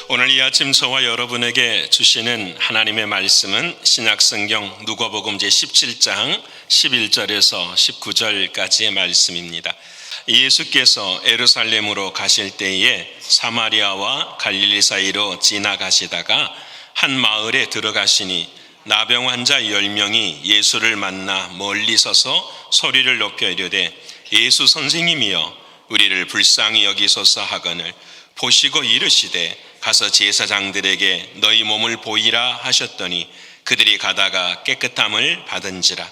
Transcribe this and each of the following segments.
오늘 이 아침 저와 여러분에게 주시는 하나님의 말씀은 신약성경 누가복음 제17장 11절에서 19절까지의 말씀입니다. 예수께서 예루살렘으로 가실 때에 사마리아와 갈릴리 사이로 지나가시다가 한 마을에 들어가시니 나병 환자 10명이 예수를 만나 멀리 서서 소리를 높여 이르되 예수 선생님이여 우리를 불쌍히 여기소서 하거늘 보시고 이르시되 가서 제사장들에게 너희 몸을 보이라 하셨더니 그들이 가다가 깨끗함을 받은지라.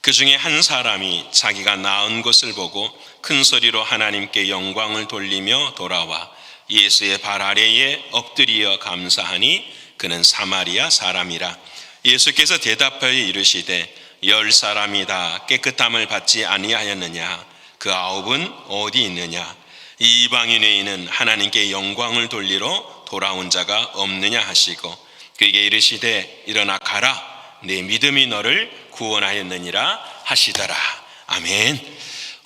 그 중에 한 사람이 자기가 나은 것을 보고 큰 소리로 하나님께 영광을 돌리며 돌아와 예수의 발 아래에 엎드리어 감사하니 그는 사마리아 사람이라. 예수께서 대답하여 이르시되 10사람이 다 깨끗함을 받지 아니하였느냐? 그 9은 어디 있느냐? 이 이방인 외에는 하나님께 영광을 돌리러 돌아온 자가 없느냐 하시고 그에게 이르시되 일어나 가라 내 믿음이 너를 구원하였느니라 하시더라. 아멘.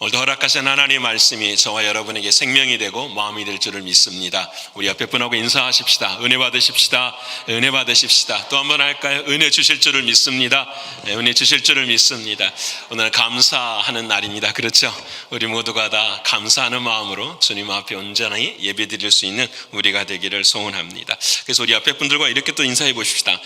오늘도 허락하신 하나님의 말씀이 저와 여러분에게 생명이 되고 마음이 될 줄을 믿습니다. 우리 옆에 분하고 인사하십시다. 은혜 받으십시다. 은혜 받으십시다. 또 한 번 할까요? 은혜 주실 줄을 믿습니다. 은혜 주실 줄을 믿습니다. 오늘 감사하는 날입니다. 그렇죠? 우리 모두가 다 감사하는 마음으로 주님 앞에 온전히 예배드릴 수 있는 우리가 되기를 소원합니다. 그래서 우리 옆에 분들과 이렇게 또 인사해 보십시다.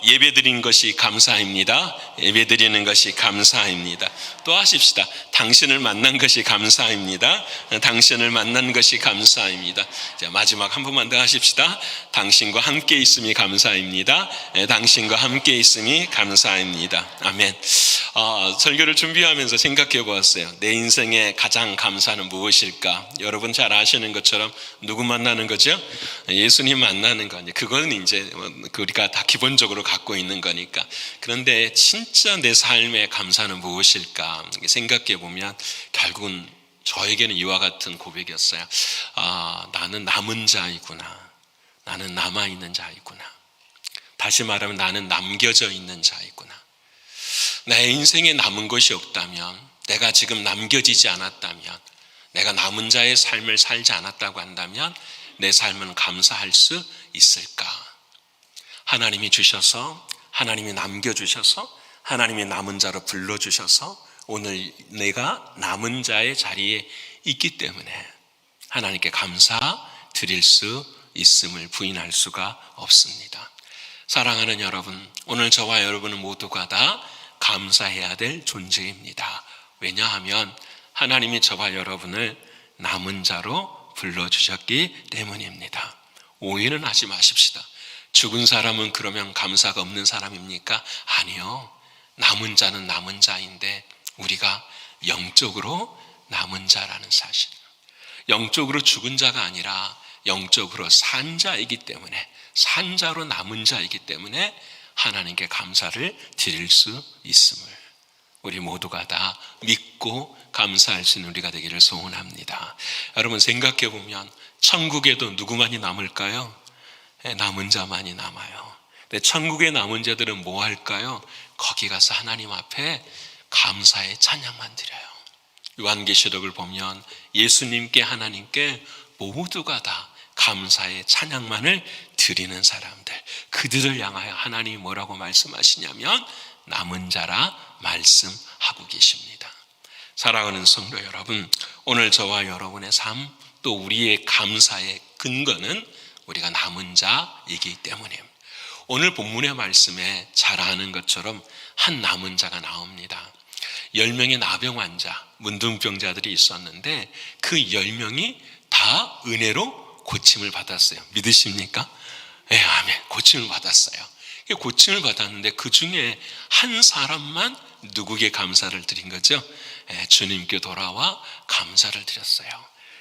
예배드린 것이 감사입니다. 예배드리는 것이 감사입니다. 또 하십시다. 당신을 만난 것이 감사입니다. 당신을 만난 것이 감사입니다. 자, 마지막 한 번만 더 하십시다. 당신과 함께 있음이 감사입니다. 당신과 함께 있음이 감사입니다. 아멘. 설교를 준비하면서 생각해 보았어요. 내 인생의 가장 감사는 무엇일까? 여러분 잘 아시는 것처럼 누구 만나는 거죠? 예수님 만나는 거니. 그건 이제 우리가 다 기본적으로 갖고 있는 거니까. 그런데 진짜 내 삶의 감사는 무엇일까? 생각해 보면 결국은 저에게는 이와 같은 고백이었어요. 나는 남은 자이구나. 나는 남아있는 자이구나. 다시 말하면 나는 남겨져 있는 자이구나. 내 인생에 남은 것이 없다면, 내가 지금 남겨지지 않았다면, 내가 남은 자의 삶을 살지 않았다고 한다면 내 삶은 감사할 수 있을까? 하나님이 주셔서, 하나님이 남겨주셔서, 하나님이 남은 자로 불러주셔서 오늘 내가 남은 자의 자리에 있기 때문에 하나님께 감사 드릴 수 있음을 부인할 수가 없습니다. 사랑하는 여러분, 오늘 저와 여러분은 모두가 다 감사해야 될 존재입니다. 왜냐하면 하나님이 저와 여러분을 남은 자로 불러주셨기 때문입니다. 오해는 하지 마십시다. 죽은 사람은 그러면 감사가 없는 사람입니까? 아니요. 남은 자는 남은 자인데 우리가 영적으로 남은 자라는 사실, 영적으로 죽은 자가 아니라 영적으로 산 자이기 때문에, 산 자로 남은 자이기 때문에 하나님께 감사를 드릴 수 있음을 우리 모두가 다 믿고 감사할 수 있는 우리가 되기를 소원합니다. 여러분 생각해 보면 천국에도 누구만이 남을까요? 남은 자만이 남아요. 근데 천국의 남은 자들은 뭐 할까요? 거기 가서 하나님 앞에 감사의 찬양만 드려요. 요한계시록을 보면 예수님께, 하나님께 모두가 다 감사의 찬양만을 드리는 사람들, 그들을 향하여 하나님이 뭐라고 말씀하시냐면 남은 자라 말씀하고 계십니다. 사랑하는 성도 여러분, 오늘 저와 여러분의 삶, 또 우리의 감사의 근거는 우리가 남은 자이기 때문입니다. 오늘 본문의 말씀에 잘 아는 것처럼 한 남은 자가 나옵니다. 10명의 나병 환자, 문둥병자들이 있었는데 그 10명이 다 은혜로 고침을 받았어요. 믿으십니까? 네, 아멘. 고침을 받았어요. 고침을 받았는데 그 중에 한 사람만 누구에게 감사를 드린 거죠? 주님께 돌아와 감사를 드렸어요.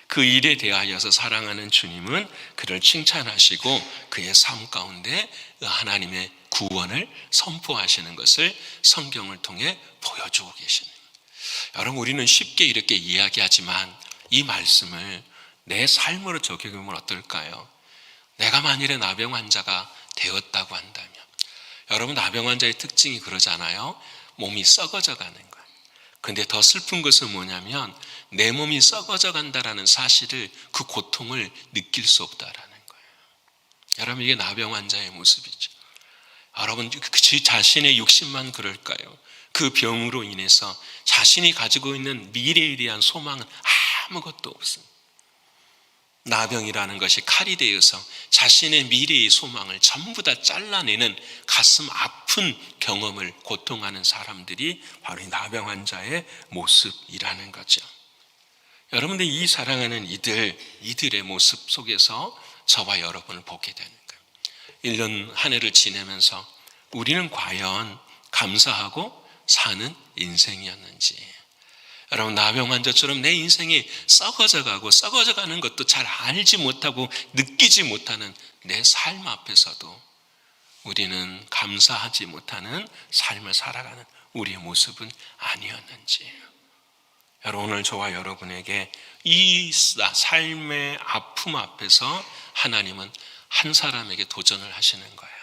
그 일에 대하여서 사랑하는 주님은 그를 칭찬하시고 그의 삶 가운데 하나님의 구원을 선포하시는 것을 성경을 통해 보여주고 계십니다. 여러분, 우리는 쉽게 이렇게 이야기하지만 이 말씀을 내 삶으로 적용하면 어떨까요? 내가 만일에 나병 환자가 되었다고 한다면, 여러분 나병 환자의 특징이 그러잖아요. 몸이 썩어져 가는 거예요. 근데 더 슬픈 것은 뭐냐면 내 몸이 썩어져 간다라는 사실을, 그 고통을 느낄 수 없다라는 거예요. 여러분, 이게 나병 환자의 모습이죠. 여러분, 그 자신의 욕심만 그럴까요? 그 병으로 인해서 자신이 가지고 있는 미래에 대한 소망은 아무것도 없습니다. 나병이라는 것이 칼이 되어서 자신의 미래의 소망을 전부 다 잘라내는 가슴 아픈 경험을 고통하는 사람들이 바로 이 나병 환자의 모습이라는 거죠. 여러분들, 이 사랑하는 이들의 모습 속에서 저와 여러분을 보게 되는 거예요. 1년 한 해를 지내면서 우리는 과연 감사하고 사는 인생이었는지, 여러분, 나병 환자처럼 내 인생이 썩어져 가는 것도 잘 알지 못하고 느끼지 못하는 내 삶 앞에서도 우리는 감사하지 못하는 삶을 살아가는 우리의 모습은 아니었는지, 여러분, 오늘 저와 여러분에게 이 삶의 아픔 앞에서 하나님은 한 사람에게 도전을 하시는 거예요.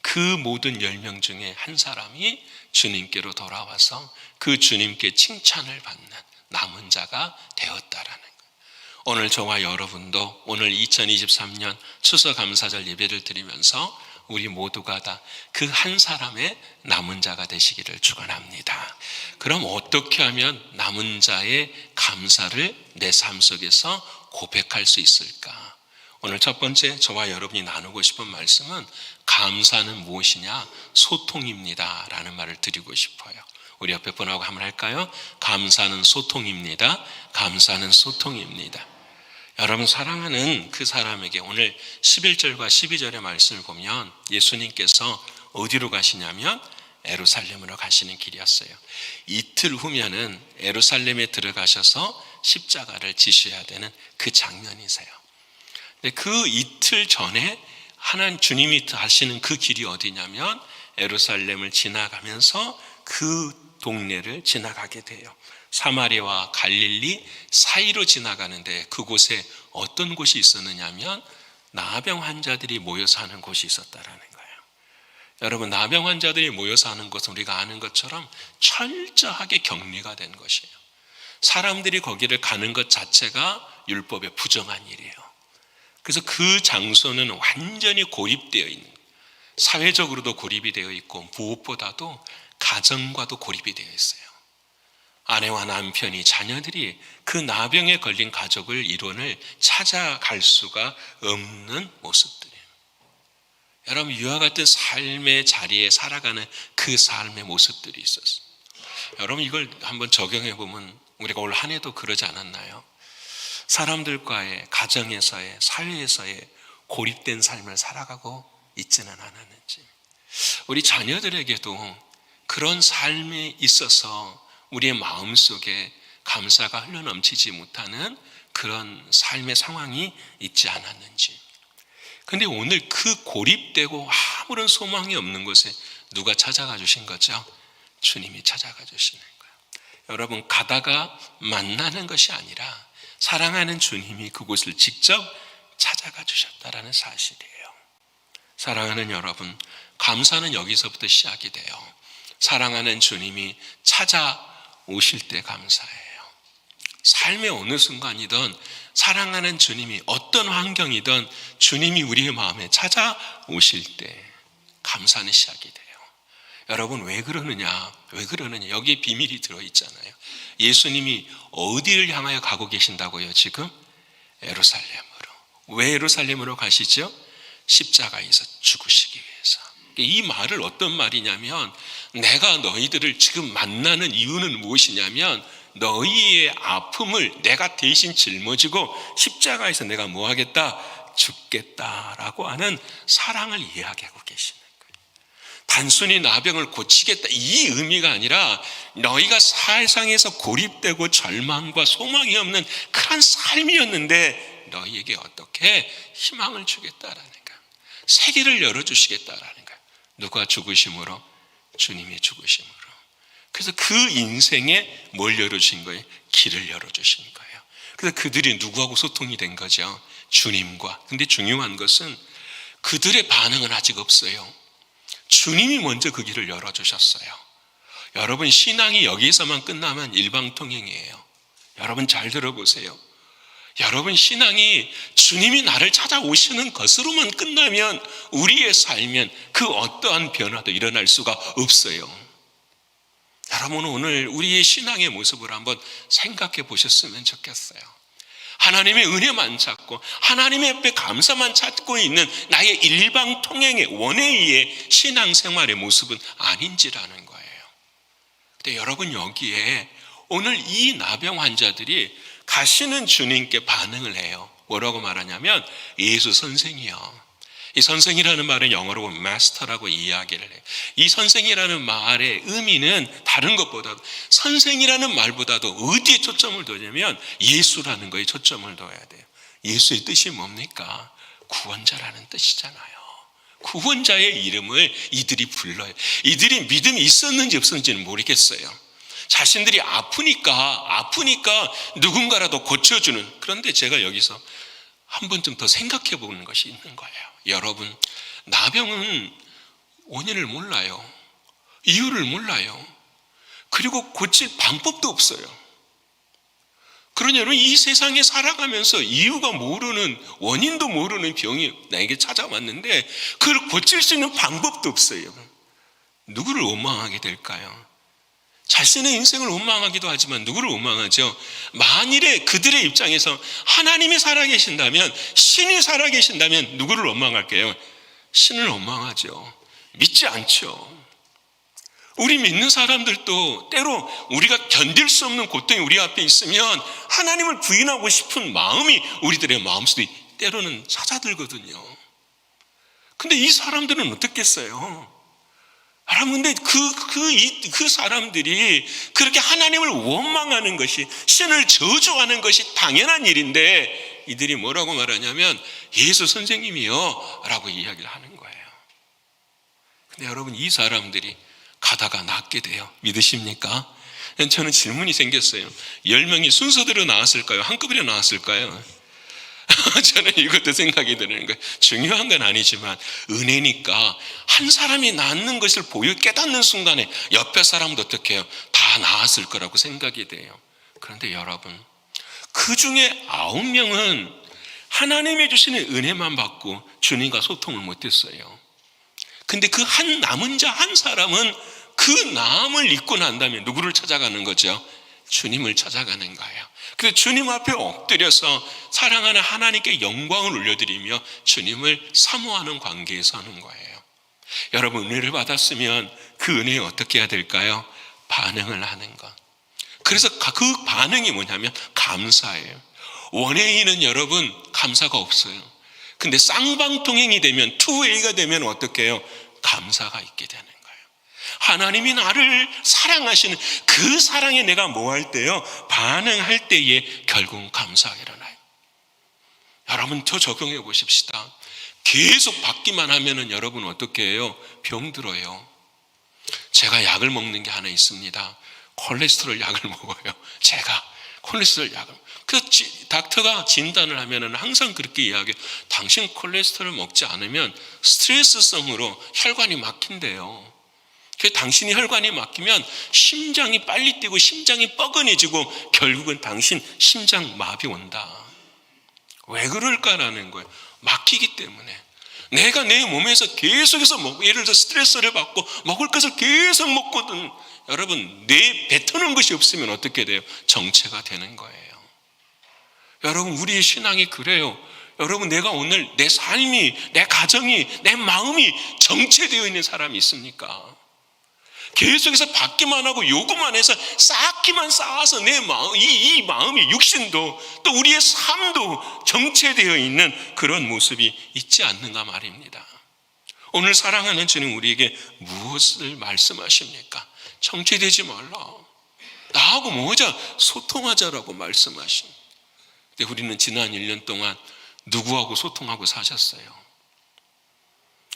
그 모든 10명 중에 한 사람이 주님께로 돌아와서 그 주님께 칭찬을 받는 남은 자가 되었다라는 거예요. 오늘 저와 여러분도 오늘 2023년 추수감사절 예배를 드리면서 우리 모두가 다 그 한 사람의 남은 자가 되시기를 축원합니다. 그럼 어떻게 하면 남은 자의 감사를 내 삶 속에서 고백할 수 있을까? 오늘 첫 번째 저와 여러분이 나누고 싶은 말씀은 감사는 무엇이냐? 소통입니다 라는 말을 드리고 싶어요. 우리 옆에 분하고 한번 할까요? 감사는 소통입니다. 감사는 소통입니다. 여러분, 사랑하는 그 사람에게 오늘 11절과 12절의 말씀을 보면 예수님께서 어디로 가시냐면 예루살렘으로 가시는 길이었어요. 이틀 후면은 예루살렘에 들어가셔서 십자가를 지셔야 되는 그 장면이세요. 그 이틀 전에 하나님 주님이 하시는 그 길이 어디냐면 예루살렘을 지나가면서 그 동네를 지나가게 돼요. 사마리아와 갈릴리 사이로 지나가는데 그곳에 어떤 곳이 있었느냐면 나병 환자들이 모여 사는 곳이 있었다라는 거예요. 여러분, 나병 환자들이 모여 사는 것은 우리가 아는 것처럼 철저하게 격리가 된 것이에요. 사람들이 거기를 가는 것 자체가 율법에 부정한 일이에요. 그래서 그 장소는 완전히 고립되어 있는, 사회적으로도 고립이 되어 있고 무엇보다도 가정과도 고립이 되어 있어요. 아내와 남편이, 자녀들이 그 나병에 걸린 가족을, 일원을 찾아갈 수가 없는 모습들이에요. 여러분, 이와 같은 삶의 자리에 살아가는 그 삶의 모습들이 있었어요. 여러분, 이걸 한번 적용해 보면 우리가 올 한 해도 그러지 않았나요? 사람들과의, 가정에서의, 사회에서의 고립된 삶을 살아가고 있지는 않았는지, 우리 자녀들에게도 그런 삶에 있어서 우리의 마음속에 감사가 흘러넘치지 못하는 그런 삶의 상황이 있지 않았는지. 그런데 오늘 그 고립되고 아무런 소망이 없는 곳에 누가 찾아가 주신 거죠? 주님이 찾아가 주시는 거예요. 여러분, 가다가 만나는 것이 아니라 사랑하는 주님이 그곳을 직접 찾아가 주셨다라는 사실이에요. 사랑하는 여러분, 감사는 여기서부터 시작이 돼요. 사랑하는 주님이 찾아오실 때 감사해요. 삶의 어느 순간이든 사랑하는 주님이 어떤 환경이든 주님이 우리의 마음에 찾아오실 때 감사는 시작이 돼요. 여러분, 왜 그러느냐? 여기에 비밀이 들어있잖아요. 예수님이 어디를 향하여 가고 계신다고요? 지금 예루살렘으로. 왜 예루살렘으로 가시죠? 십자가에서 죽으시기 위해서. 이 말을 어떤 말이냐면, 내가 너희들을 지금 만나는 이유는 무엇이냐면 너희의 아픔을 내가 대신 짊어지고 십자가에서 내가 뭐 하겠다? 죽겠다라고 하는 사랑을 이야기하고 계시는 거예요. 단순히 나병을 고치겠다 이 의미가 아니라 너희가 세상에서 고립되고 절망과 소망이 없는 그런 삶이었는데 너희에게 어떻게 희망을 주겠다라는 거예요. 세계를 열어주시겠다라는 거예요. 누가 죽으심으로? 주님의 죽으심으로. 그래서 그 인생에 뭘 열어주신 거예요? 길을 열어주신 거예요. 그래서 그들이 누구하고 소통이 된 거죠? 주님과. 근데 중요한 것은 그들의 반응은 아직 없어요. 주님이 먼저 그 길을 열어주셨어요. 여러분, 신앙이 여기에서만 끝나면 일방통행이에요. 여러분 잘 들어보세요. 여러분, 신앙이 주님이 나를 찾아오시는 것으로만 끝나면 우리의 삶엔 그 어떠한 변화도 일어날 수가 없어요. 여러분, 오늘 우리의 신앙의 모습을 한번 생각해 보셨으면 좋겠어요. 하나님의 은혜만 찾고 하나님의 앞에 감사만 찾고 있는 나의 일방통행의 원회의 신앙생활의 모습은 아닌지라는 거예요. 근데 여러분, 여기에 오늘 이 나병 환자들이 가시는 주님께 반응을 해요. 뭐라고 말하냐면 예수 선생이요. 이 선생이라는 말은 영어로 보면 마스터라고 이야기를 해요. 이 선생이라는 말의 의미는 다른 것보다 선생이라는 말보다도 어디에 초점을 둬냐면 예수라는 거에 초점을 둬야 돼요. 예수의 뜻이 뭡니까? 구원자라는 뜻이잖아요. 구원자의 이름을 이들이 불러요. 이들이 믿음이 있었는지 없었는지는 모르겠어요. 자신들이 아프니까 누군가라도 고쳐주는. 그런데 제가 여기서 한 번쯤 더 생각해 보는 것이 있는 거예요. 여러분, 나병은 원인을 몰라요. 이유를 몰라요. 그리고 고칠 방법도 없어요. 그러니 여러분, 이 세상에 살아가면서 이유가 모르는, 원인도 모르는 병이 나에게 찾아왔는데 그걸 고칠 수 있는 방법도 없어요. 누구를 원망하게 될까요? 자신의 인생을 원망하기도 하지만 누구를 원망하죠? 만일에 그들의 입장에서 하나님이 살아계신다면, 신이 살아계신다면 누구를 원망할게요? 신을 원망하죠. 믿지 않죠. 우리 믿는 사람들도 때로 우리가 견딜 수 없는 고통이 우리 앞에 있으면 하나님을 부인하고 싶은 마음이 우리들의 마음속에 때로는 찾아들거든요. 근데 이 사람들은 어떻겠어요? 여러분, 근데 그 사람들이 그렇게 하나님을 원망하는 것이, 신을 저주하는 것이 당연한 일인데 이들이 뭐라고 말하냐면 예수 선생님이요 라고 이야기를 하는 거예요. 근데 여러분, 이 사람들이 가다가 낫게 돼요. 믿으십니까? 저는 질문이 생겼어요. 10명이 순서대로 나왔을까요? 한꺼번에 나왔을까요? 저는 이것도 생각이 드는 거예요. 중요한 건 아니지만 은혜니까 한 사람이 낫는 것을 깨닫는 순간에 옆에 사람도 어떻게 해요? 다 나았을 거라고 생각이 돼요. 그런데 여러분, 그 중에 9명은 하나님이 주시는 은혜만 받고 주님과 소통을 못했어요. 근데 그 남은 자 한 사람은 그 나음을 잊고 난 다음에 누구를 찾아가는 거죠? 주님을 찾아가는 거예요. 그래서 주님 앞에 엎드려서 사랑하는 하나님께 영광을 올려드리며 주님을 사모하는 관계에 서는 거예요. 여러분, 은혜를 받았으면 그 은혜에 어떻게 해야 될까요? 반응을 하는 것. 그래서 그 반응이 뭐냐면 감사예요. 원회인은 여러분 감사가 없어요. 근데 쌍방통행이 되면, 투웨이가 되면 어떻게 해요? 감사가 있게 되는 거예요. 하나님이 나를 사랑하시는 그 사랑에 내가 뭐 할 때요? 반응할 때에 결국은 감사가 일어나요. 여러분, 저 적용해 보십시다. 계속 받기만 하면은 여러분 어떻게 해요? 병들어요. 제가 약을 먹는 게 하나 있습니다. 콜레스테롤 약을 먹어요. 제가 콜레스테롤 약을. 그래서 닥터가 진단을 하면은 항상 그렇게 이야기해요. 당신 콜레스테롤 먹지 않으면 스트레스성으로 혈관이 막힌대요. 그 당신이 혈관이 막히면 심장이 빨리 뛰고 심장이 뻐근해지고 결국은 당신 심장 마비 온다. 왜 그럴까라는 거예요. 막히기 때문에. 내가 내 몸에서 계속해서 먹고, 예를 들어 스트레스를 받고 먹을 것을 계속 먹거든. 여러분, 내 뱉어놓은 것이 없으면 어떻게 돼요? 정체가 되는 거예요. 여러분, 우리의 신앙이 그래요. 여러분, 내가 오늘 내 삶이, 내 가정이, 내 마음이 정체되어 있는 사람이 있습니까? 계속해서 받기만 하고 요구만 해서 쌓기만 쌓아서 내 마음, 이 마음이, 육신도 또 우리의 삶도 정체되어 있는 그런 모습이 있지 않는가 말입니다. 오늘 사랑하는 주님, 우리에게 무엇을 말씀하십니까? 정체되지 말라. 나하고 뭐하자? 소통하자라고 말씀하십니다. 근데 우리는 지난 1년 동안 누구하고 소통하고 사셨어요?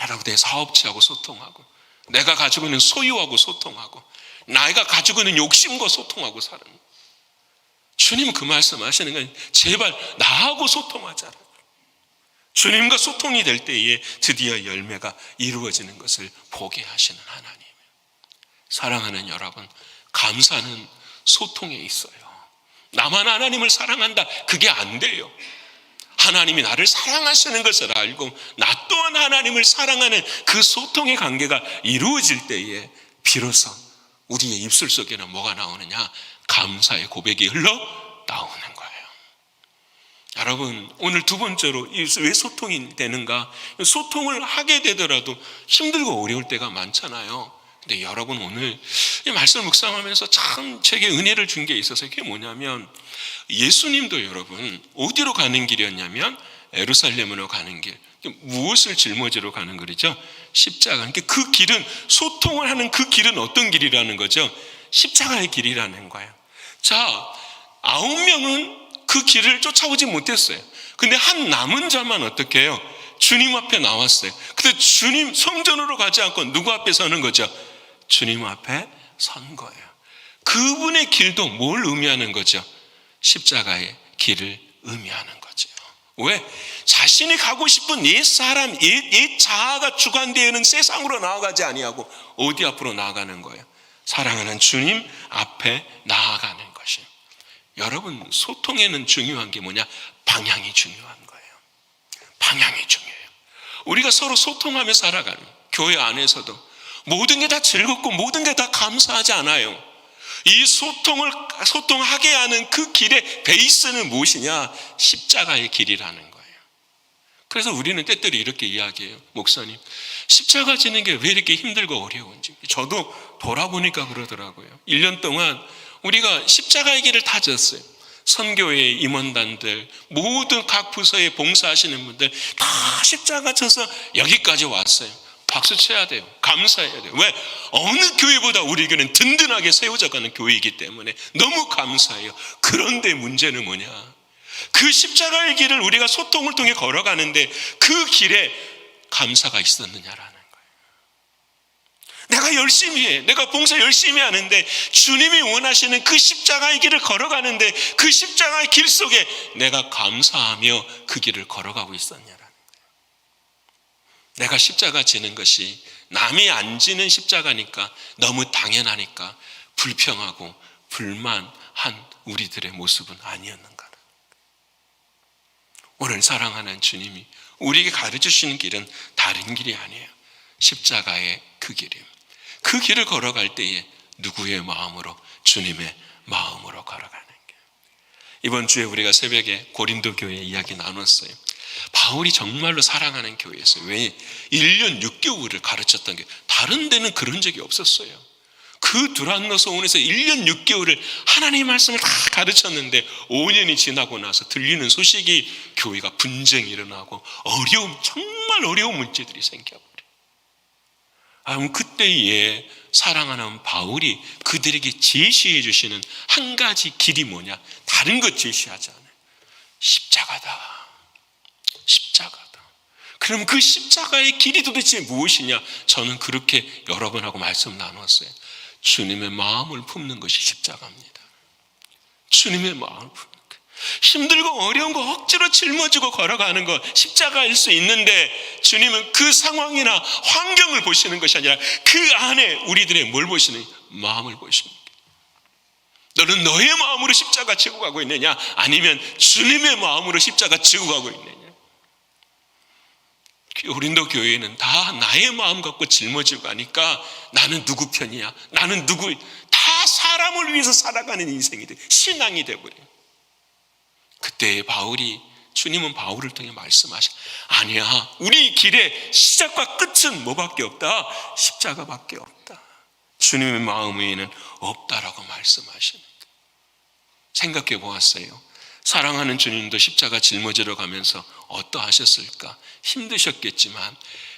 여러분, 내 사업체하고 소통하고, 내가 가지고 있는 소유하고 소통하고, 내가 가지고 있는 욕심과 소통하고 사는. 주님은 그 말씀 하시는 건 제발 나하고 소통하자. 주님과 소통이 될 때에 드디어 열매가 이루어지는 것을 보게 하시는 하나님. 사랑하는 여러분, 감사는 소통에 있어요. 나만 하나님을 사랑한다, 그게 안 돼요. 하나님이 나를 사랑하시는 것을 알고 나 또한 하나님을 사랑하는 그 소통의 관계가 이루어질 때에 비로소 우리의 입술 속에는 뭐가 나오느냐? 감사의 고백이 흘러 나오는 거예요. 여러분, 오늘 두 번째로 왜 소통이 되는가? 소통을 하게 되더라도 힘들고 어려울 때가 많잖아요. 근데 여러분, 오늘 이 말씀을 묵상하면서 참 제게 은혜를 준 게 있어서, 그게 뭐냐면 예수님도 여러분 어디로 가는 길이었냐면 예루살렘으로 가는 길. 무엇을 짊어지러 가는 길이죠? 십자가. 그러니까 그 길은, 소통을 하는 그 길은 어떤 길이라는 거죠? 십자가의 길이라는 거예요. 자, 9명은 그 길을 쫓아오지 못했어요. 근데 한 남은 자만 어떻게 해요? 주님 앞에 나왔어요. 근데 주님 성전으로 가지 않고 누구 앞에 서는 거죠? 주님 앞에 선 거예요. 그분의 길도 뭘 의미하는 거죠? 십자가의 길을 의미하는 거죠. 왜? 자신이 가고 싶은 옛 사람, 옛 자아가 주관되어 있는 세상으로 나아가지 아니하고 어디 앞으로 나아가는 거예요? 사랑하는 주님 앞에 나아가는 것이에요. 여러분, 소통에는 중요한 게 뭐냐? 방향이 중요한 거예요. 방향이 중요해요. 우리가 서로 소통하며 살아가는 교회 안에서도 모든 게 다 즐겁고 모든 게 다 감사하지 않아요. 이 소통하게 하는 그 길의 베이스는 무엇이냐? 십자가의 길이라는 거예요. 그래서 우리는 때때로 이렇게 이야기해요. 목사님, 십자가 지는 게 왜 이렇게 힘들고 어려운지. 저도 돌아보니까 그러더라고요. 1년 동안 우리가 십자가의 길을 다 졌어요. 선교회 임원단들, 모든 각 부서에 봉사하시는 분들 다 십자가 져서 여기까지 왔어요. 박수 쳐야 돼요. 감사해야 돼요. 왜? 어느 교회보다 우리 교회는 든든하게 세워져 가는 교회이기 때문에 너무 감사해요. 그런데 문제는 뭐냐? 그 십자가의 길을 우리가 소통을 통해 걸어가는데 그 길에 감사가 있었느냐라는 거예요. 내가 열심히 해. 내가 봉사 열심히 하는데 주님이 원하시는 그 십자가의 길을 걸어가는데 그 십자가의 길 속에 내가 감사하며 그 길을 걸어가고 있었냐라는 거예요. 내가 십자가 지는 것이 남이 안 지는 십자가니까 너무 당연하니까 불평하고 불만한 우리들의 모습은 아니었는가. 오늘 사랑하는 주님이 우리에게 가르쳐주시는 길은 다른 길이 아니에요. 십자가의 그 길이에요. 그 길을 걸어갈 때에 누구의 마음으로? 주님의 마음으로 걸어가는 게. 이번 주에 우리가 새벽에 고린도 교회 이야기 나눴어요. 바울이 정말로 사랑하는 교회였어요. 왜? 1년 6개월을 가르쳤던 게, 다른 데는 그런 적이 없었어요. 그 두란노 소원에서 1년 6개월을 하나님의 말씀을 다 가르쳤는데 5년이 지나고 나서 들리는 소식이 교회가 분쟁이 일어나고 정말 어려운 문제들이 생겨버려요. 그럼 그때에 사랑하는 바울이 그들에게 제시해 주시는 한 가지 길이 뭐냐? 다른 것 제시하지 않아요. 십자가다. 십자가다. 그럼 그 십자가의 길이 도대체 무엇이냐? 저는 그렇게 여러분하고 말씀 나눴어요. 주님의 마음을 품는 것이 십자가입니다. 주님의 마음을 품는 것. 힘들고 어려운 거 억지로 짊어지고 걸어가는 거 십자가일 수 있는데, 주님은 그 상황이나 환경을 보시는 것이 아니라 그 안에 우리들의 뭘 보시는? 마음을 보십니다. 너는 너의 마음으로 십자가 지고 가고 있느냐? 아니면 주님의 마음으로 십자가 지고 가고 있느냐? 고린도 교회는 다 나의 마음 갖고 짊어지고 가니까 나는 누구 편이야? 나는 누구? 다 사람을 위해서 살아가는 인생이 돼. 신앙이 돼버려요. 그때 주님은 바울을 통해 말씀하셔. 아니야. 우리 길의 시작과 끝은 뭐밖에 없다? 십자가밖에 없다. 주님의 마음 외에는 없다라고 말씀하시는 거예요. 생각해 보았어요. 사랑하는 주님도 십자가 짊어지러 가면서 어떠하셨을까? 힘드셨겠지만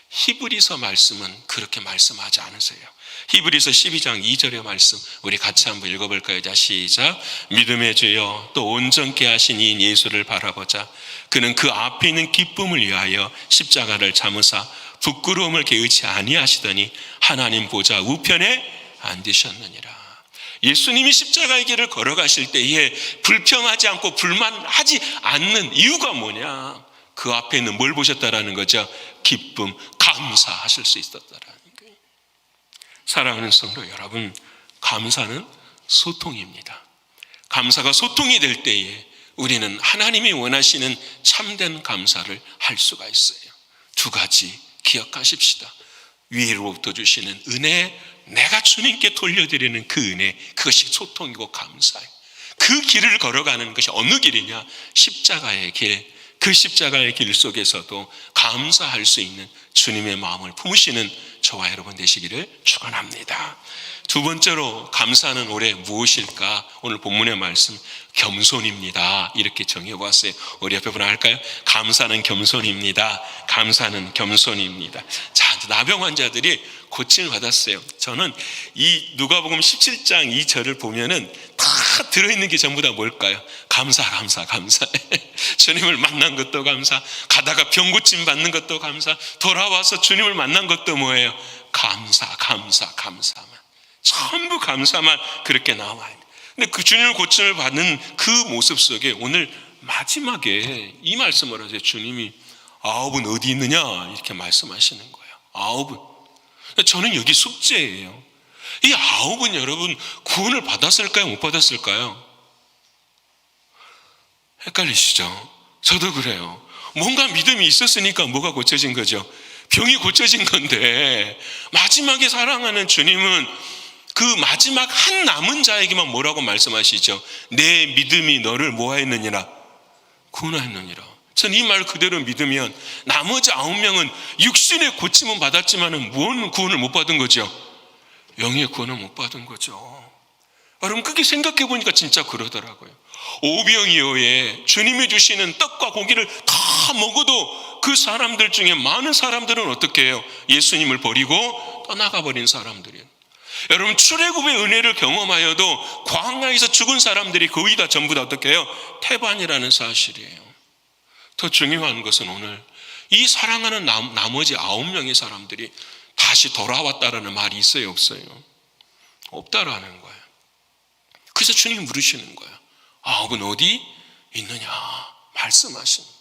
히브리서 말씀은 그렇게 말씀하지 않으세요. 히브리서 12장 2절의 말씀 우리 같이 한번 읽어볼까요? 자, 시작. 믿음의 주여 또 온전케 하신 이 예수를 바라보자. 그는 그 앞에 있는 기쁨을 위하여 십자가를 참으사 부끄러움을 개의치 아니하시더니 하나님 보좌 우편에 앉으셨느니라. 예수님이 십자가의 길을 걸어가실 때에 불평하지 않고 불만하지 않는 이유가 뭐냐? 그 앞에 있는 뭘 보셨다라는 거죠? 기쁨, 감사하실 수 있었다라는 거예요. 사랑하는 성도 여러분, 감사는 소통입니다. 감사가 소통이 될 때에 우리는 하나님이 원하시는 참된 감사를 할 수가 있어요. 두 가지 기억하십시다. 위로부터 주시는 은혜, 내가 주님께 돌려드리는 그 은혜, 그것이 소통이고 감사예요. 그 길을 걸어가는 것이 어느 길이냐? 십자가의 길. 그 십자가의 길 속에서도 감사할 수 있는 주님의 마음을 품으시는 저와 여러분 되시기를 축원합니다. 두 번째로 감사는 올해 무엇일까? 오늘 본문의 말씀 겸손입니다. 이렇게 정해보았어요. 우리 옆에 분아 할까요? 감사는 겸손입니다. 감사는 겸손입니다. 자, 나병 환자들이 고침을 받았어요. 저는 이 누가복음 17장 이 절을 보면은 다 들어있는 게 전부 다 뭘까요? 감사. 주님을 만난 것도 감사, 가다가 병 고침 받는 것도 감사, 돌아와서 주님을 만난 것도 뭐예요? 감사만. 전부 감사만 그렇게 나와요. 근데 그 주님을 고침을 받는 그 모습 속에 오늘 마지막에 이 말씀을 하세요. 주님이 9은 어디 있느냐 이렇게 말씀하시는 거예요. 9은. 저는 여기 숙제예요. 이 9은 여러분 구원을 받았을까요? 못 받았을까요? 헷갈리시죠? 저도 그래요. 뭔가 믿음이 있었으니까 뭐가 고쳐진 거죠? 병이 고쳐진 건데, 마지막에 사랑하는 주님은 그 마지막 한 남은 자에게만 뭐라고 말씀하시죠? 내 믿음이 너를 뭐하였느니라? 구원하였느니라. 전 이 말 그대로 믿으면 나머지 9명은 육신의 고침은 받았지만은 무언 구원을 못 받은 거죠? 영의 구원을 못 받은 거죠. 여러분 그렇게 생각해 보니까 진짜 그러더라고요. 오병이어에 주님이 주시는 떡과 고기를 다 먹어도 그 사람들 중에 많은 사람들은 어떻게 해요? 예수님을 버리고 떠나가 버린 사람들이에요. 여러분 출애굽의 은혜를 경험하여도 광야에서 죽은 사람들이 거의 다 전부 다 어떻게 해요? 태반이라는 사실이에요. 더 중요한 것은 오늘 이 사랑하는 나머지 9명의 사람들이 다시 돌아왔다라는 말이 있어요, 없어요? 없다라는 거예요. 그래서 주님이 물으시는 거예요. 9은 어디 있느냐 말씀하시는 거예요.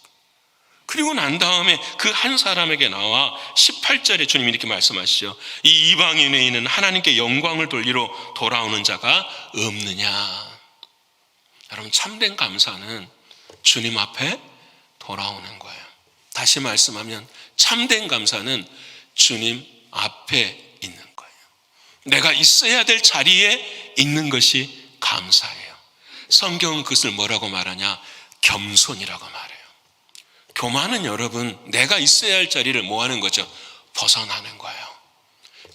그리고 난 다음에 그 한 사람에게 나와 18절에 주님이 이렇게 말씀하시죠. 이 이방인에 있는 하나님께 영광을 돌리러 돌아오는 자가 없느냐. 여러분 참된 감사는 주님 앞에 돌아오는 거예요. 다시 말씀하면 참된 감사는 주님 앞에 있는 거예요. 내가 있어야 될 자리에 있는 것이 감사예요. 성경은 그것을 뭐라고 말하냐? 겸손이라고 말해요. 교만은 여러분 내가 있어야 할 자리를 뭐 하는 거죠? 벗어나는 거예요.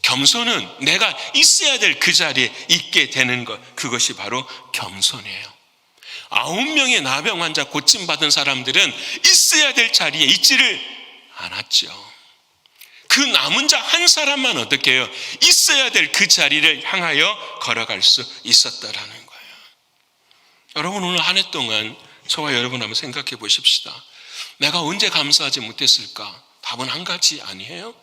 겸손은 내가 있어야 될 그 자리에 있게 되는 것, 그것이 바로 겸손이에요. 9명의 나병 환자 고침받은 사람들은 있어야 될 자리에 있지를 않았죠. 그 남은 자 한 사람만 어떻게 해요? 있어야 될 그 자리를 향하여 걸어갈 수 있었다라는 거예요. 여러분 오늘 한 해 동안 저와 여러분 한번 생각해 보십시다. 내가 언제 감사하지 못했을까? 답은 한 가지 아니에요?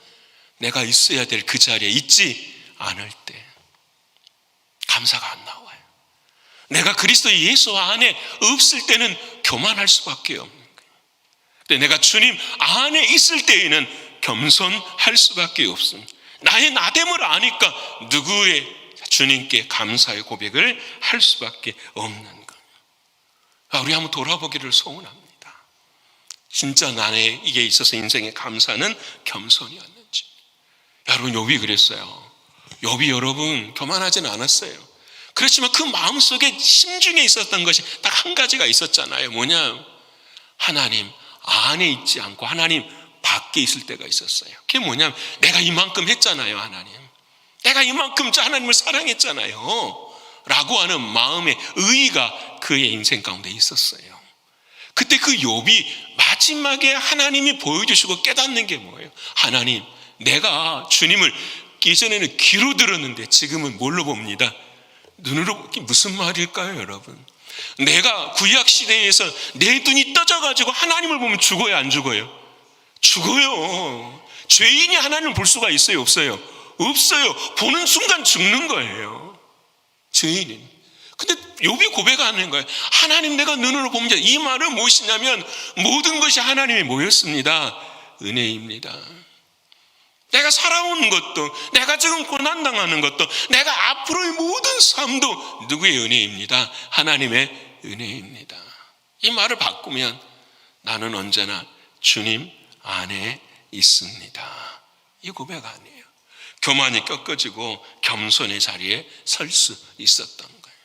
내가 있어야 될 그 자리에 있지 않을 때 감사가 안 나와요. 내가 그리스도 예수 안에 없을 때는 교만할 수밖에 없는 거예요. 근데 내가 주님 안에 있을 때에는 겸손할 수밖에 없습니다. 나의 나됨을 아니까 누구의 주님께 감사의 고백을 할 수밖에 없는 거예요. 우리 한번 돌아보기를 소원합니다. 진짜 나에게 있어서 인생의 감사는 겸손이었는지. 여러분 욥이 그랬어요. 욥이 여러분 교만하지는 않았어요. 그렇지만 그 마음속에 심중에 있었던 것이 딱 한 가지가 있었잖아요. 뭐냐? 하나님 안에 있지 않고 하나님 밖에 있을 때가 있었어요. 그게 뭐냐면 내가 이만큼 했잖아요. 하나님 내가 이만큼 하나님을 사랑했잖아요 라고 하는 마음의 의의가 그의 인생 가운데 있었어요. 그때 그 욥이 마지막에 하나님이 보여주시고 깨닫는 게 뭐예요? 하나님 내가 주님을 예전에는 귀로 들었는데 지금은 뭘로 봅니다? 눈으로 보기 무슨 말일까요 여러분? 내가 구약시대에서 내 눈이 떠져가지고 하나님을 보면 죽어요 안 죽어요? 죽어요. 죄인이 하나님을 볼 수가 있어요 없어요? 없어요. 보는 순간 죽는 거예요 죄인이. 근데 욥이 고백하는 거예요. 하나님 내가 눈으로 봅니다. 이 말은 무엇이냐면 모든 것이 하나님이 뭐였습니다? 은혜입니다. 내가 살아온 것도, 내가 지금 고난당하는 것도, 내가 앞으로의 모든 삶도 누구의 은혜입니다? 하나님의 은혜입니다. 이 말을 바꾸면 나는 언제나 주님 안에 있습니다. 이 고백 아니에요. 교만이 꺾어지고 겸손의 자리에 설 수 있었던 거예요.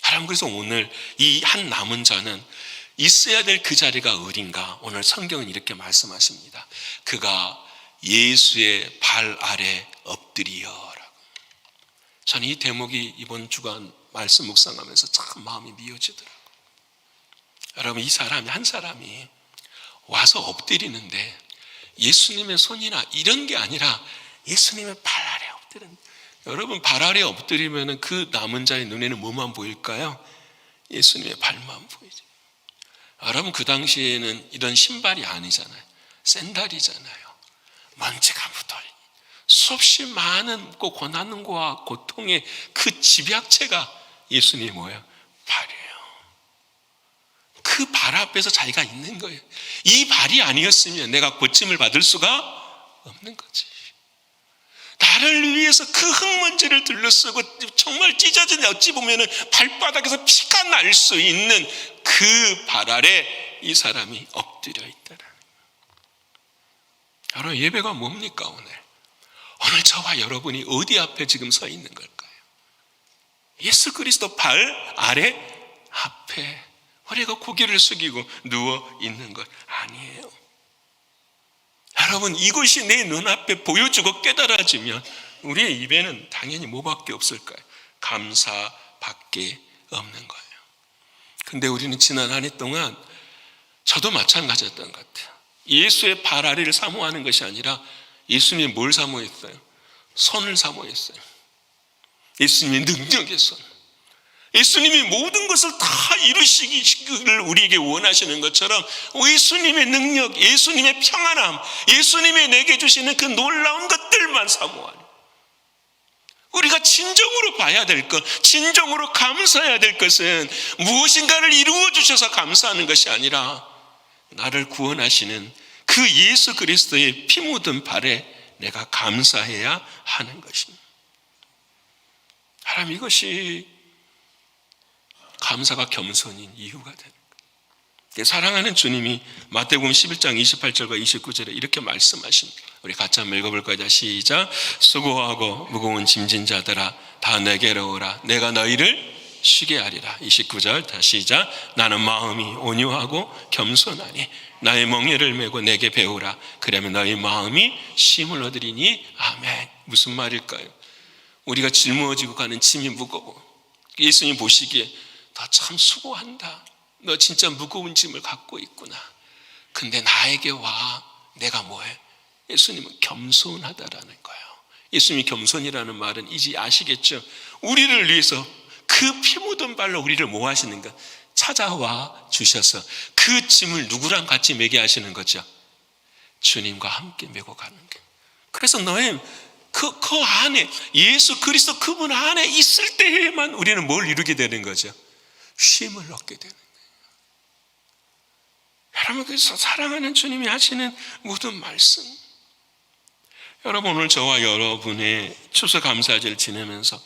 하나님, 그래서 오늘 이 한 남은 자는 있어야 될 그 자리가 어딘가? 오늘 성경은 이렇게 말씀하십니다. 그가 예수의 발 아래 엎드리어라고. 저는 이 대목이 이번 주간 말씀 묵상하면서 참 마음이 미어지더라고요. 여러분, 이 사람이, 한 사람이 와서 엎드리는데 예수님의 손이나 이런 게 아니라 예수님의 발 아래 엎드리는. 여러분, 발 아래 엎드리면 그 남은 자의 눈에는 뭐만 보일까요? 예수님의 발만 보이죠. 여러분, 그 당시에는 이런 신발이 아니잖아요. 샌들이잖아요. 먼지가 묻어 수없이 많은 고난과 고통의 그 집약체가 예수님이 뭐예요? 발이에요. 그 발 앞에서 자기가 있는 거예요. 이 발이 아니었으면 내가 고침을 받을 수가 없는 거지. 나를 위해서 그 흙먼지를 둘러쓰고 정말 찢어진, 어찌 보면 발바닥에서 피가 날 수 있는 그 발 아래 이 사람이 엎드려 있다라는 거예요. 여러분, 예배가 뭡니까? 오늘 저와 여러분이 어디 앞에 지금 서 있는 걸까요? 예수 그리스도 발 아래 앞에 우리가 고개를 숙이고 누워 있는 것 아니에요. 여러분, 이것이 내 눈앞에 보여주고 깨달아지면 우리의 입에는 당연히 뭐밖에 없을까요? 감사밖에 없는 거예요. 근데 우리는 지난 한 해 동안, 저도 마찬가지였던 것 같아요. 예수의 발 아래를 사모하는 것이 아니라 예수님이 뭘 사모했어요? 손을 사모했어요. 예수님의 능력의 손. 예수님이 모든 것을 다 이루시기를 우리에게 원하시는 것처럼 예수님의 능력, 예수님의 평안함, 예수님이 내게 주시는 그 놀라운 것들만 사모하는, 우리가 진정으로 봐야 될 것, 진정으로 감사해야 될 것은 무엇인가를 이루어 주셔서 감사하는 것이 아니라 나를 구원하시는 그 예수 그리스도의 피 묻은 발에 내가 감사해야 하는 것입니다. 하나님, 이것이 감사가 겸손인 이유가 되는 거예요. 사랑하는 주님이 마태복음 11장 28절과 29절에 이렇게 말씀하십니다. 우리 같이 한번 읽어볼까요? 시작. 수고하고 무거운 짐진 자들아 다 내게로 오라. 내가 너희를 쉬게 하리라. 29절 다시 시작. 나는 마음이 온유하고 겸손하니 나의 멍에를 메고 내게 배우라. 그러면 너희 마음이 쉼을 얻으리니. 아멘. 무슨 말일까요? 우리가 짊어지고 가는 짐이 무거워. 예수님 보시기에 너 참 수고한다. 너 진짜 무거운 짐을 갖고 있구나. 근데 나에게 와. 내가 뭐해? 예수님은 겸손하다라는 거예요. 예수님이 겸손이라는 말은 이제 아시겠죠? 우리를 위해서 그 피 묻은 발로 우리를 뭐 하시는가? 찾아와 주셔서 그 짐을 누구랑 같이 매게 하시는 거죠? 주님과 함께 메고 가는 거예요. 그래서 너의 그 안에, 예수 그리스도 그분 안에 있을 때에만 우리는 뭘 이루게 되는 거죠? 쉼을 얻게 되는 거예요. 여러분, 그래서 사랑하는 주님이 하시는 모든 말씀, 여러분, 오늘 저와 여러분의 추수감사절을 지내면서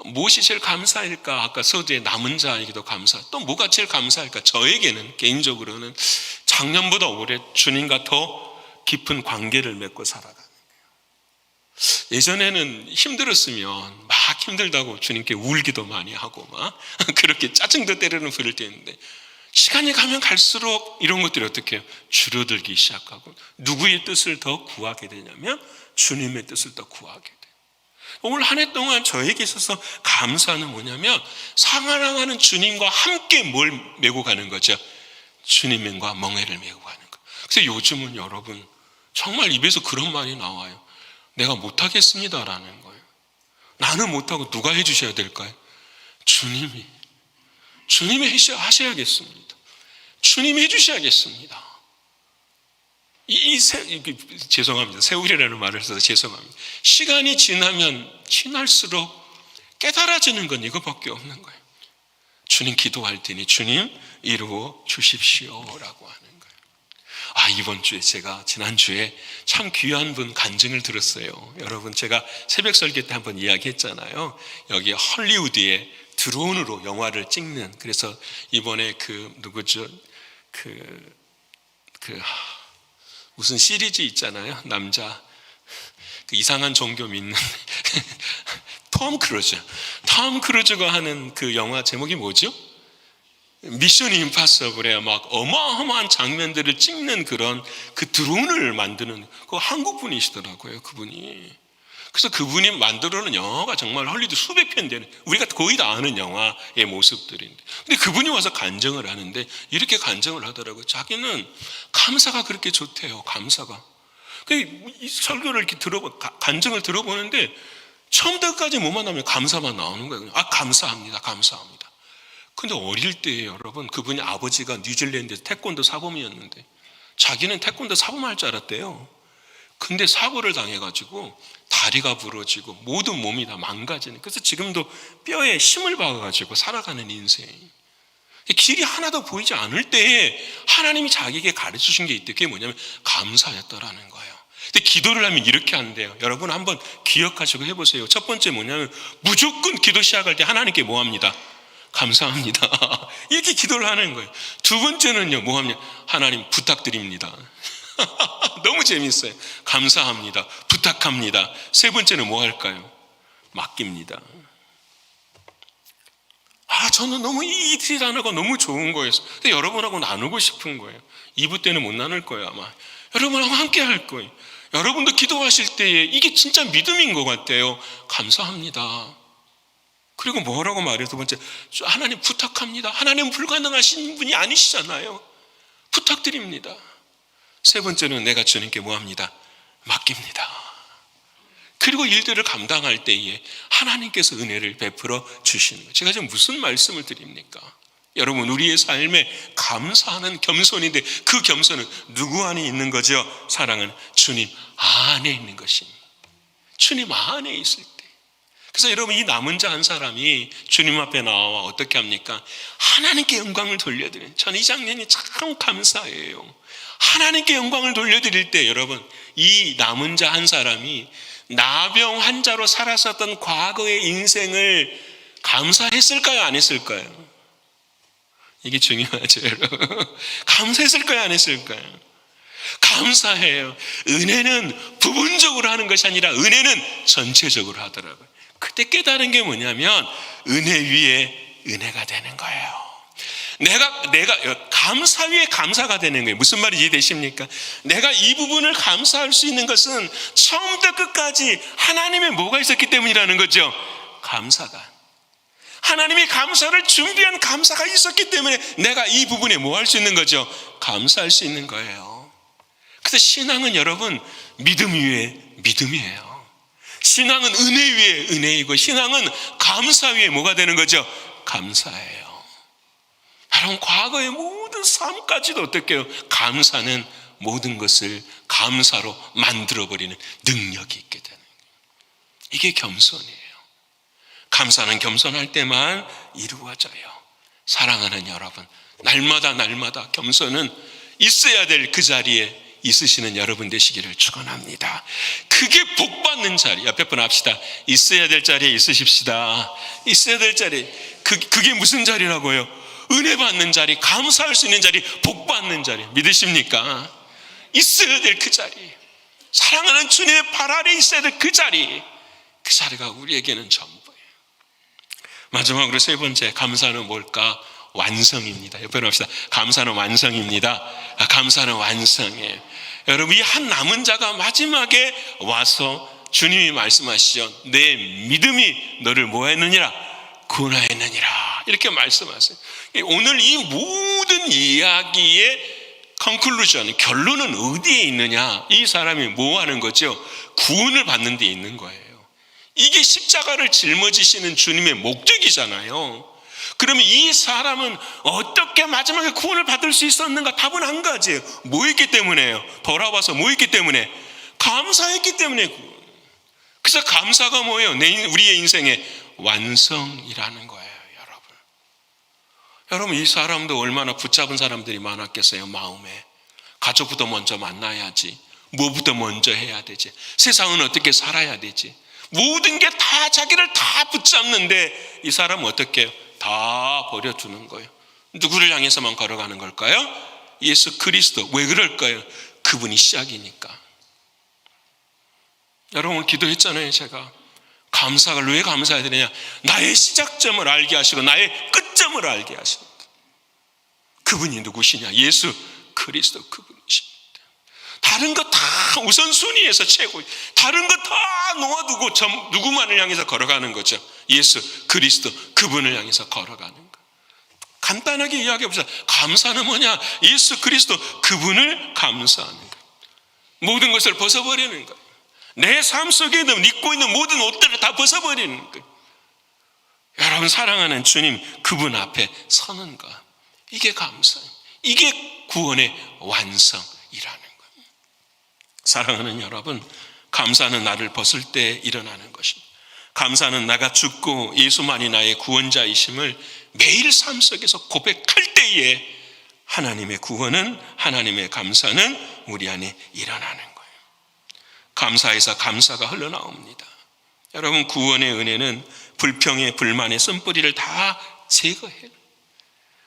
무엇이 제일 감사일까? 아까 서두에 남은 자에게도 감사, 또 뭐가 제일 감사일까? 저에게는 개인적으로는 작년보다 올해 주님과 더 깊은 관계를 맺고 살아가는 거예요. 예전에는 힘들었으면 막 힘들다고 주님께 울기도 많이 하고 막 그렇게 짜증도 때로는 부릴 때 있는데, 시간이 가면 갈수록 이런 것들이 어떻게 해요? 줄어들기 시작하고, 누구의 뜻을 더 구하게 되냐면 주님의 뜻을 더 구하게 돼요. 오늘 한 해 동안 저에게 있어서 감사는 뭐냐면 사랑하는 주님과 함께 뭘 메고 가는 거죠? 주님과 멍에를 메고 가는 거. 그래서 요즘은 여러분 정말 입에서 그런 말이 나와요. 내가 못하겠습니다라는 거예요. 나는 못하고 누가 해주셔야 될까요? 주님이 하셔야겠습니다. 주님이 해주셔야겠습니다. 죄송합니다. 세월이라는 말을 써서 죄송합니다. 시간이 지날수록 깨달아지는 건 이거밖에 없는 거예요. 주님 기도할 테니 주님 이루어 주십시오라고 하는 거예요. 이번 주에 제가 지난주에 참 귀한 분 간증을 들었어요. 여러분, 제가 새벽 설교 때 한번 이야기했잖아요. 여기 헐리우드에 드론으로 영화를 찍는, 그래서 이번에 누구죠? 무슨 시리즈 있잖아요. 남자 이상한 종교 믿는 톰 크루즈가 하는 그 영화 제목이 뭐죠? 미션 임파서블에 막 어마어마한 장면들을 찍는 그런 그 드론을 만드는 그 한국 분이시더라고요, 그분이. 그래서 그분이 만들어놓은 영화가 정말 헐리우드 수백 편 되는, 우리가 거의 다 아는 영화의 모습들인데, 근데 그분이 와서 간증을 하는데 이렇게 간증을 하더라고요. 자기는 감사가 그렇게 좋대요. 감사가. 이 설교를 이렇게 간증을 들어보는데 처음부터 끝까지 뭐만 나오면 감사만 나오는 거예요. 감사합니다. 근데 어릴 때 여러분, 그분이 아버지가 뉴질랜드에서 태권도 사범이었는데 자기는 태권도 사범할 줄 알았대요. 근데 사고를 당해가지고 다리가 부러지고 모든 몸이 다 망가지는, 그래서 지금도 뼈에 힘을 박아가지고 살아가는 인생. 길이 하나도 보이지 않을 때에 하나님이 자기에게 가르쳐준 게 있대. 그게 뭐냐면 감사였더라는 거예요. 근데 기도를 하면 이렇게 한대요. 여러분 한번 기억하시고 해보세요. 첫 번째 뭐냐면 무조건 기도 시작할 때 하나님께 뭐합니다? 감사합니다. 이렇게 기도를 하는 거예요. 두 번째는요, 뭐합니까? 하나님 부탁드립니다. 너무 재밌어요. 감사합니다. 부탁합니다. 세 번째는 뭐 할까요? 맡깁니다. 저는 너무 이 이틀이 나누고 너무 좋은 거였어요. 근데 여러분하고 나누고 싶은 거예요. 2부 때는 못 나눌 거예요, 아마. 여러분하고 함께 할 거예요. 여러분도 기도하실 때에 이게 진짜 믿음인 것 같아요. 감사합니다. 그리고 뭐라고 말해요? 두 번째, 하나님 부탁합니다. 하나님 불가능하신 분이 아니시잖아요. 부탁드립니다. 세 번째는 내가 주님께 뭐합니다? 맡깁니다. 그리고 일들을 감당할 때에 하나님께서 은혜를 베풀어 주시는 거예요. 제가 지금 무슨 말씀을 드립니까? 여러분, 우리의 삶에 감사하는 겸손인데 그 겸손은 누구 안에 있는 거죠? 사랑은 주님 안에 있는 것입니다. 주님 안에 있을 때. 그래서 여러분, 이 남은 자 한 사람이 주님 앞에 나와 어떻게 합니까? 하나님께 영광을 돌려드리는, 저는 이 장면이 참 감사해요. 하나님께 영광을 돌려드릴 때 여러분, 이 남은 자 한 사람이 나병 환자로 살았었던 과거의 인생을 감사했을까요? 안 했을까요? 이게 중요하죠, 여러분. 감사했을까요? 안 했을까요? 감사해요. 은혜는 부분적으로 하는 것이 아니라 은혜는 전체적으로 하더라고요. 그때 깨달은 게 뭐냐면 은혜 위에 은혜가 되는 거예요. 내가 감사 위에 감사가 되는 거예요. 무슨 말인지 이해되십니까? 내가 이 부분을 감사할 수 있는 것은 처음부터 끝까지 하나님의 뭐가 있었기 때문이라는 거죠. 감사가. 하나님이 감사를 준비한 감사가 있었기 때문에 내가 이 부분에 뭐 할 수 있는 거죠? 감사할 수 있는 거예요. 그래서 신앙은 여러분 믿음 위에 믿음이에요. 신앙은 은혜 위에 은혜이고 신앙은 감사 위에 뭐가 되는 거죠? 감사예요. 여러분, 과거의 모든 삶까지도 어떻게요? 감사는 모든 것을 감사로 만들어버리는 능력이 있게 되는 거예요. 이게 겸손이에요. 감사는 겸손할 때만 이루어져요. 사랑하는 여러분, 날마다 겸손은 있어야 될 그 자리에 있으시는 여러분 되시기를 축원합니다. 그게 복받는 자리. 옆에 분 합시다. 있어야 될 자리에 있으십시다. 있어야 될 자리. 그게 무슨 자리라고요? 은혜 받는 자리, 감사할 수 있는 자리, 복 받는 자리. 믿으십니까? 있어야 될 그 자리. 사랑하는 주님의 발 아래 있어야 될 그 자리. 그 자리가 우리에게는 전부예요. 마지막으로 세 번째, 감사는 뭘까? 완성입니다. 옆에 합시다. 감사는 완성입니다. 감사는 완성이에요. 여러분, 이 한 남은 자가 마지막에 와서 주님이 말씀하시죠. 내 믿음이 너를 뭐 했느니라? 구원하였느니라. 이렇게 말씀하세요. 오늘 이 모든 이야기의 컨클루전, 결론은 어디에 있느냐? 이 사람이 뭐 하는 거죠? 구원을 받는 데 있는 거예요. 이게 십자가를 짊어지시는 주님의 목적이잖아요. 그러면 이 사람은 어떻게 마지막에 구원을 받을 수 있었는가? 답은 한 가지예요. 뭐 있기 때문에요? 돌아와서 뭐 있기 때문에? 감사했기 때문에. 그래서 감사가 뭐예요? 우리의 인생의 완성이라는 거예요. 여러분, 이 사람도 얼마나 붙잡은 사람들이 많았겠어요, 마음에. 가족부터 먼저 만나야지. 뭐부터 먼저 해야 되지. 세상은 어떻게 살아야 되지. 모든 게 다 자기를 다 붙잡는데 이 사람은 어떻게 해요? 다 버려두는 거예요. 누구를 향해서만 걸어가는 걸까요? 예수 그리스도. 왜 그럴까요? 그분이 시작이니까. 여러분 오늘 기도했잖아요. 제가 감사를 왜 감사해야 되느냐. 나의 시작점을 알게 하시고 나의 끝점을 알게 하십니다. 그분이 누구시냐. 예수 그리스도 그분이십니다. 다른 거 다 우선순위에서 최고, 다른 거 다 놓아두고 누구만을 향해서 걸어가는 거죠. 예수 그리스도 그분을 향해서 걸어가는 거. 간단하게 이야기해 보자. 감사는 뭐냐. 예수 그리스도 그분을 감사하는 거. 모든 것을 벗어버리는 거. 내 삶 속에 입고 있는 모든 옷들을 다 벗어버리는 거. 여러분 사랑하는 주님 그분 앞에 서는 것. 이게 감사예요. 이게 구원의 완성이라는 거예요. 사랑하는 여러분, 감사는 나를 벗을 때 일어나는 것입니다. 감사는 나가 죽고 예수만이 나의 구원자이심을 매일 삶 속에서 고백할 때에 하나님의 구원은, 하나님의 감사는 우리 안에 일어나는 거예요. 감사에서 감사가 흘러나옵니다. 여러분 구원의 은혜는 불평의 불만의 쓴뿌리를 다 제거해요.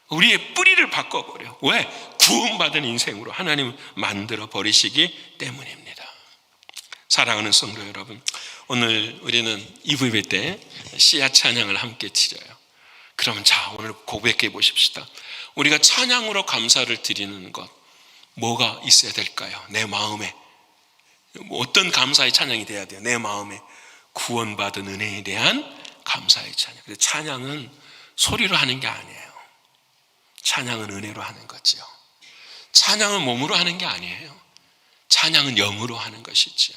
우리의 뿌리를 바꿔버려. 왜? 구원받은 인생으로 하나님 만들어 버리시기 때문입니다. 사랑하는 성도 여러분, 오늘 우리는 이브예배 때 씨앗 찬양을 함께 드려요. 그러면 자 오늘 고백해 보십시다. 우리가 찬양으로 감사를 드리는 것 뭐가 있어야 될까요? 내 마음에 어떤 감사의 찬양이 돼야 돼요? 내 마음에 구원받은 은혜에 대한 감사의 찬양. 그래서 찬양은 소리로 하는 게 아니에요. 찬양은 은혜로 하는 거죠. 찬양은 몸으로 하는 게 아니에요. 찬양은 영으로 하는 것이죠.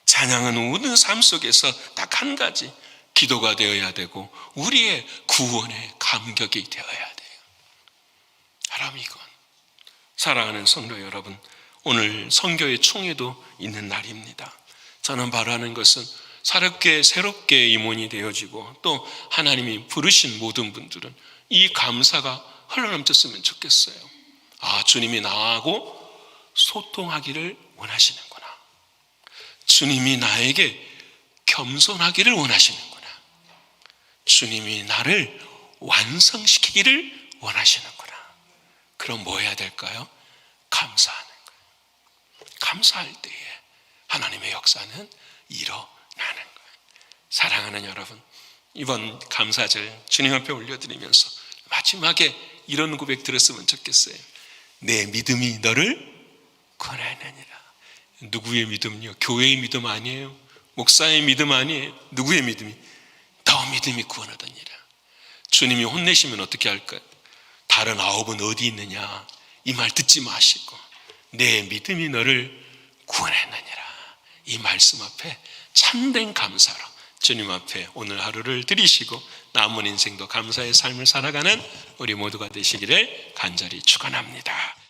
찬양은 모든 삶 속에서 딱 한 가지 기도가 되어야 되고 우리의 구원의 감격이 되어야 돼요. 여러분 이건 사랑하는 성도 여러분, 오늘 선교의 총회도 있는 날입니다. 저는 바라는 것은 새롭게 임원이 되어지고 또 하나님이 부르신 모든 분들은 이 감사가 흘러넘쳤으면 좋겠어요. 아, 주님이 나하고 소통하기를 원하시는구나. 주님이 나에게 겸손하기를 원하시는구나. 주님이 나를 완성시키기를 원하시는구나. 그럼 뭐 해야 될까요? 감사하는 거예요. 감사할 때에 하나님의 역사는 일어나는 거예요. 사랑하는 여러분, 이번 감사절 주님 앞에 올려드리면서 마지막에 이런 고백 들었으면 좋겠어요. 내 믿음이 너를 구원하느니라. 누구의 믿음요? 교회의 믿음 아니에요. 목사의 믿음 아니에요. 누구의 믿음이? 너 믿음이 구원하더니라. 주님이 혼내시면 어떻게 할까요? 다른 9은 어디 있느냐? 이 말 듣지 마시고 내 믿음이 너를 구원했느니라. 이 말씀 앞에 참된 감사로 주님 앞에 오늘 하루를 드리시고 남은 인생도 감사의 삶을 살아가는 우리 모두가 되시기를 간절히 축원합니다.